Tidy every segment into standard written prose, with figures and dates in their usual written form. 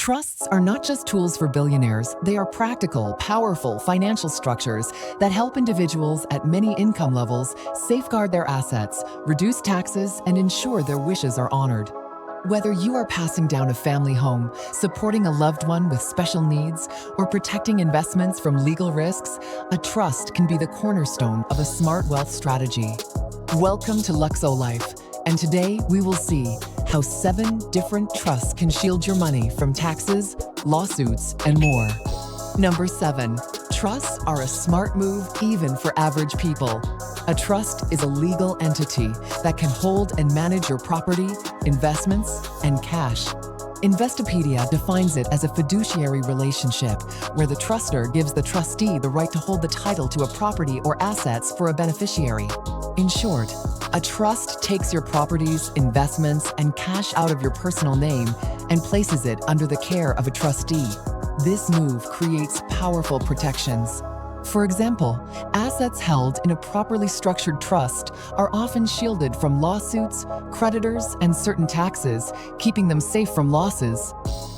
Trusts are not just tools for billionaires, they are practical, powerful financial structures that help individuals at many income levels safeguard their assets, reduce taxes, and ensure their wishes are honored. Whether you are passing down a family home, supporting a loved one with special needs, or protecting investments from legal risks, a trust can be the cornerstone of a smart wealth strategy. Welcome to Luxo-Life, and today we will see how 7 different trusts can shield your money from taxes, lawsuits, and more. Number 7. Trusts are a smart move even for average people. A trust is a legal entity that can hold and manage your property, investments, and cash. Investopedia defines it as a fiduciary relationship where the trustor gives the trustee the right to hold the title to a property or assets for a beneficiary. In short, a trust takes your properties, investments, and cash out of your personal name and places it under the care of a trustee. This move creates powerful protections. For example, assets held in a properly structured trust are often shielded from lawsuits, creditors, and certain taxes, keeping them safe from losses.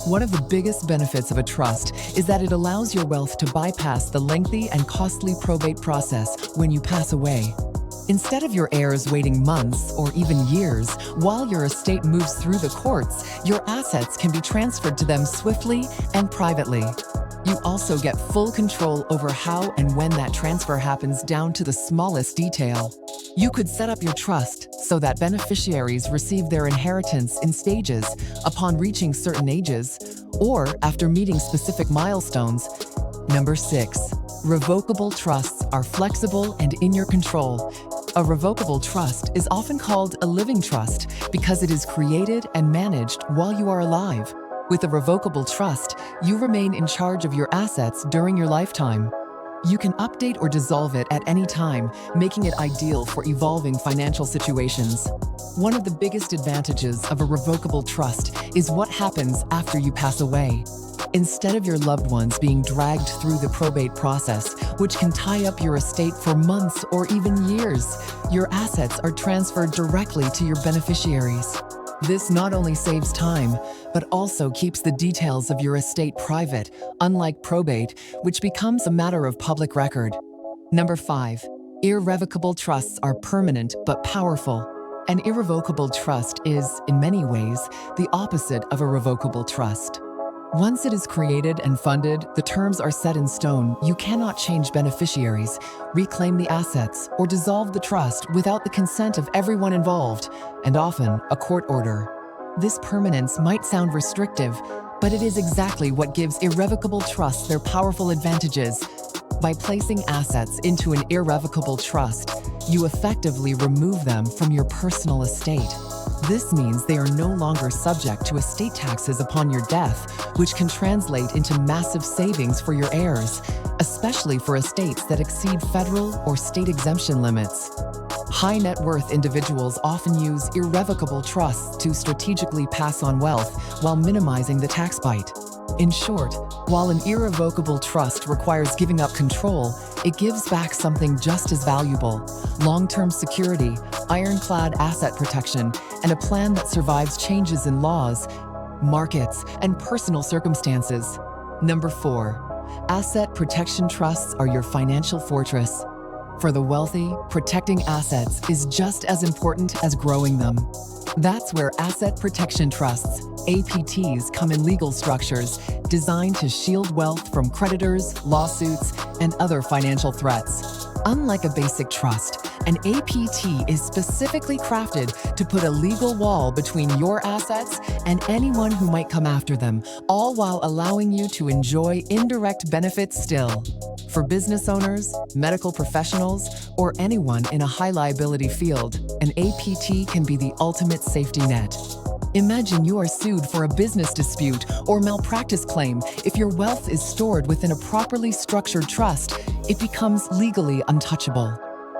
One of the biggest benefits of a trust is that it allows your wealth to bypass the lengthy and costly probate process when you pass away. Instead of your heirs waiting months or even years while your estate moves through the courts, your assets can be transferred to them swiftly and privately. You also get full control over how and when that transfer happens down to the smallest detail. You could set up your trust so that beneficiaries receive their inheritance in stages upon reaching certain ages or after meeting specific milestones. Number 6. Revocable trusts are flexible and in your control. A revocable trust is often called a living trust because it is created and managed while you are alive. With a revocable trust, you remain in charge of your assets during your lifetime. You can update or dissolve it at any time, making it ideal for evolving financial situations. One of the biggest advantages of a revocable trust is what happens after you pass away. Instead of your loved ones being dragged through the probate process, which can tie up your estate for months or even years, your assets are transferred directly to your beneficiaries. This not only saves time, but also keeps the details of your estate private, unlike probate, which becomes a matter of public record. Number 5. Irrevocable trusts are permanent but powerful. An irrevocable trust is, in many ways, the opposite of a revocable trust. Once it is created and funded, the terms are set in stone. You cannot change beneficiaries, reclaim the assets, or dissolve the trust without the consent of everyone involved, and often a court order. This permanence might sound restrictive, but it is exactly what gives irrevocable trusts their powerful advantages. By placing assets into an irrevocable trust, you effectively remove them from your personal estate. This means they are no longer subject to estate taxes upon your death, which can translate into massive savings for your heirs, especially for estates that exceed federal or state exemption limits. High net worth individuals often use irrevocable trusts to strategically pass on wealth while minimizing the tax bite. In short, while an irrevocable trust requires giving up control, it gives back something just as valuable: long-term security, ironclad asset protection, and a plan that survives changes in laws, markets, and personal circumstances. Number 4. Asset protection trusts are your financial fortress. For the wealthy, protecting assets is just as important as growing them. That's where asset protection trusts, APTs, come in legal structures designed to shield wealth from creditors, lawsuits, and other financial threats. Unlike a basic trust, an APT is specifically crafted to put a legal wall between your assets and anyone who might come after them, all while allowing you to enjoy indirect benefits still. For business owners, medical professionals, or anyone in a high-liability field, an APT can be the ultimate safety net. Imagine you are sued for a business dispute or malpractice claim. If your wealth is stored within a properly structured trust, it becomes legally untouchable.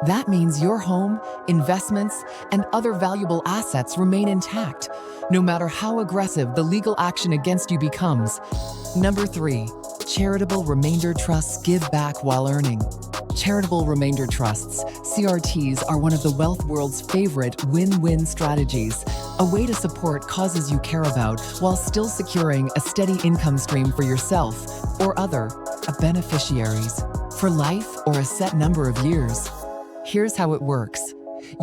That means your home, investments, and other valuable assets remain intact, no matter how aggressive the legal action against you becomes. Number 3. Charitable remainder trusts give back while earning. Charitable remainder trusts, CRTs, are one of the wealth world's favorite win-win strategies, a way to support causes you care about while still securing a steady income stream for yourself or other beneficiaries for life or a set number of years. Here's how it works.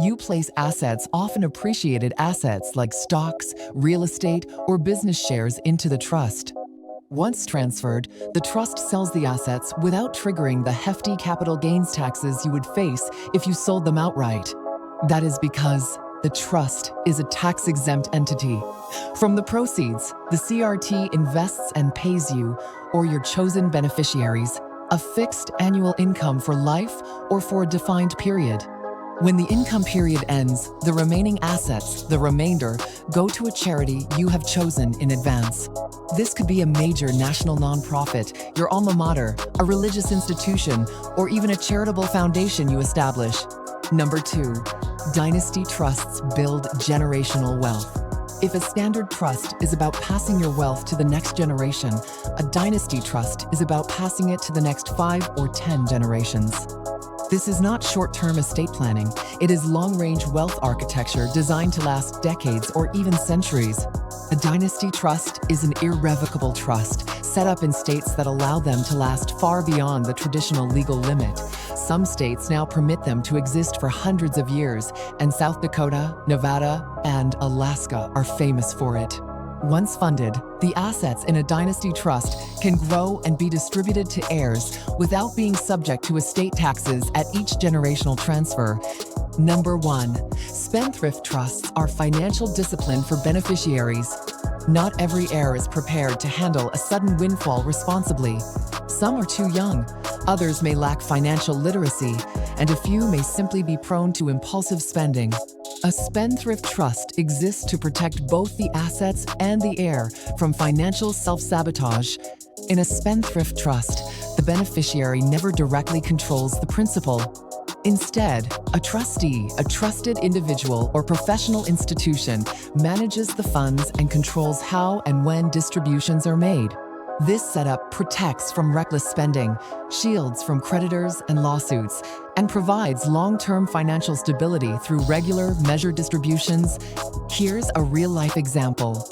You place assets, often appreciated assets like stocks, real estate, or business shares, into the trust. Once transferred, the trust sells the assets without triggering the hefty capital gains taxes you would face if you sold them outright. That is because the trust is a tax-exempt entity. From the proceeds, the CRT invests and pays you, or your chosen beneficiaries, a fixed annual income for life or for a defined period. When the income period ends, the remaining assets, the remainder, go to a charity you have chosen in advance. This could be a major national nonprofit, your alma mater, a religious institution, or even a charitable foundation you establish. Number 2, dynasty trusts build generational wealth. If a standard trust is about passing your wealth to the next generation, a dynasty trust is about passing it to the next 5 or 10 generations. This is not short-term estate planning. It is long-range wealth architecture designed to last decades or even centuries. A dynasty trust is an irrevocable trust set up in states that allow them to last far beyond the traditional legal limit. Some states now permit them to exist for hundreds of years, and South Dakota, Nevada, and Alaska are famous for it. Once funded, the assets in a dynasty trust can grow and be distributed to heirs without being subject to estate taxes at each generational transfer. Number 1, spendthrift trusts are financial discipline for beneficiaries. Not every heir is prepared to handle a sudden windfall responsibly. Some are too young, others may lack financial literacy, and a few may simply be prone to impulsive spending. A spendthrift trust exists to protect both the assets and the heir from financial self-sabotage. In a spendthrift trust, the beneficiary never directly controls the principal. Instead, a trustee, a trusted individual or professional institution, manages the funds and controls how and when distributions are made. This setup protects from reckless spending, shields from creditors and lawsuits, and provides long-term financial stability through regular, measured distributions. Here's a real-life example.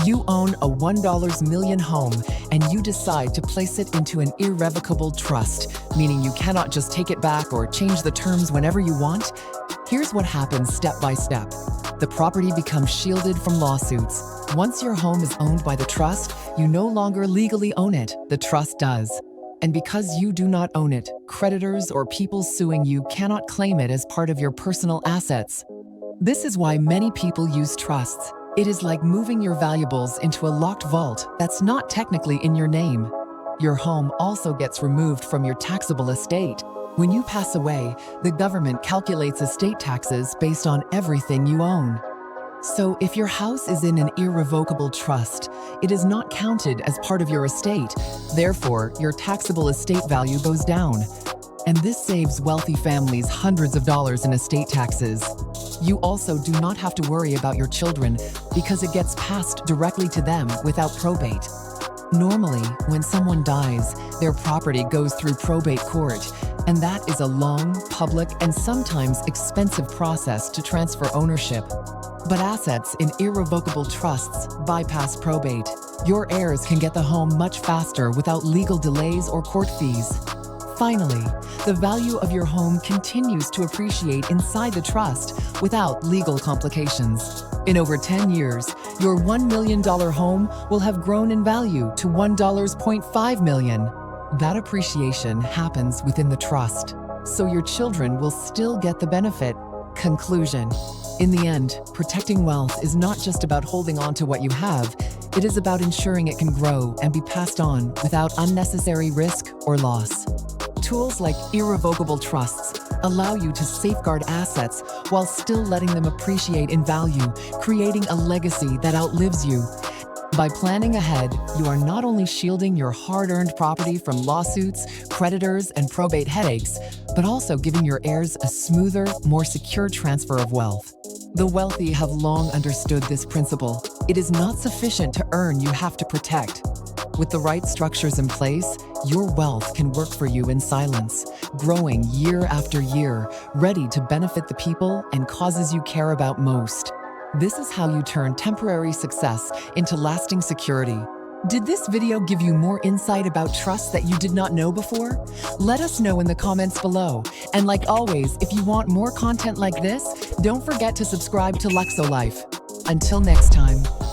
You own a $1 million home and you decide to place it into an irrevocable trust, meaning you cannot just take it back or change the terms whenever you want. Here's what happens step by step. The property becomes shielded from lawsuits. Once your home is owned by the trust, you no longer legally own it, the trust does. And because you do not own it, creditors or people suing you cannot claim it as part of your personal assets. This is why many people use trusts. It is like moving your valuables into a locked vault that's not technically in your name. Your home also gets removed from your taxable estate. When you pass away, the government calculates estate taxes based on everything you own. So if your house is in an irrevocable trust, it is not counted as part of your estate. Therefore, your taxable estate value goes down. And this saves wealthy families hundreds of dollars in estate taxes. You also do not have to worry about your children because it gets passed directly to them without probate. Normally, when someone dies, their property goes through probate court, and that is a long, public, and sometimes expensive process to transfer ownership. But assets in irrevocable trusts bypass probate. Your heirs can get the home much faster without legal delays or court fees. Finally, the value of your home continues to appreciate inside the trust without legal complications. In over 10 years, your $1 million home will have grown in value to $1.5 million. That appreciation happens within the trust, so your children will still get the benefit. Conclusion. In the end, protecting wealth is not just about holding on to what you have, it is about ensuring it can grow and be passed on without unnecessary risk or loss. Tools like irrevocable trusts allow you to safeguard assets while still letting them appreciate in value, creating a legacy that outlives you. By planning ahead, you are not only shielding your hard-earned property from lawsuits, creditors, and probate headaches, but also giving your heirs a smoother, more secure transfer of wealth. The wealthy have long understood this principle. It is not sufficient to earn, you have to protect. With the right structures in place, your wealth can work for you in silence, growing year after year, ready to benefit the people and causes you care about most. This is how you turn temporary success into lasting security. Did this video give you more insight about trust that you did not know before? Let us know in the comments below. And like always, if you want more content like this, don't forget to subscribe to Luxo-Life. Until next time.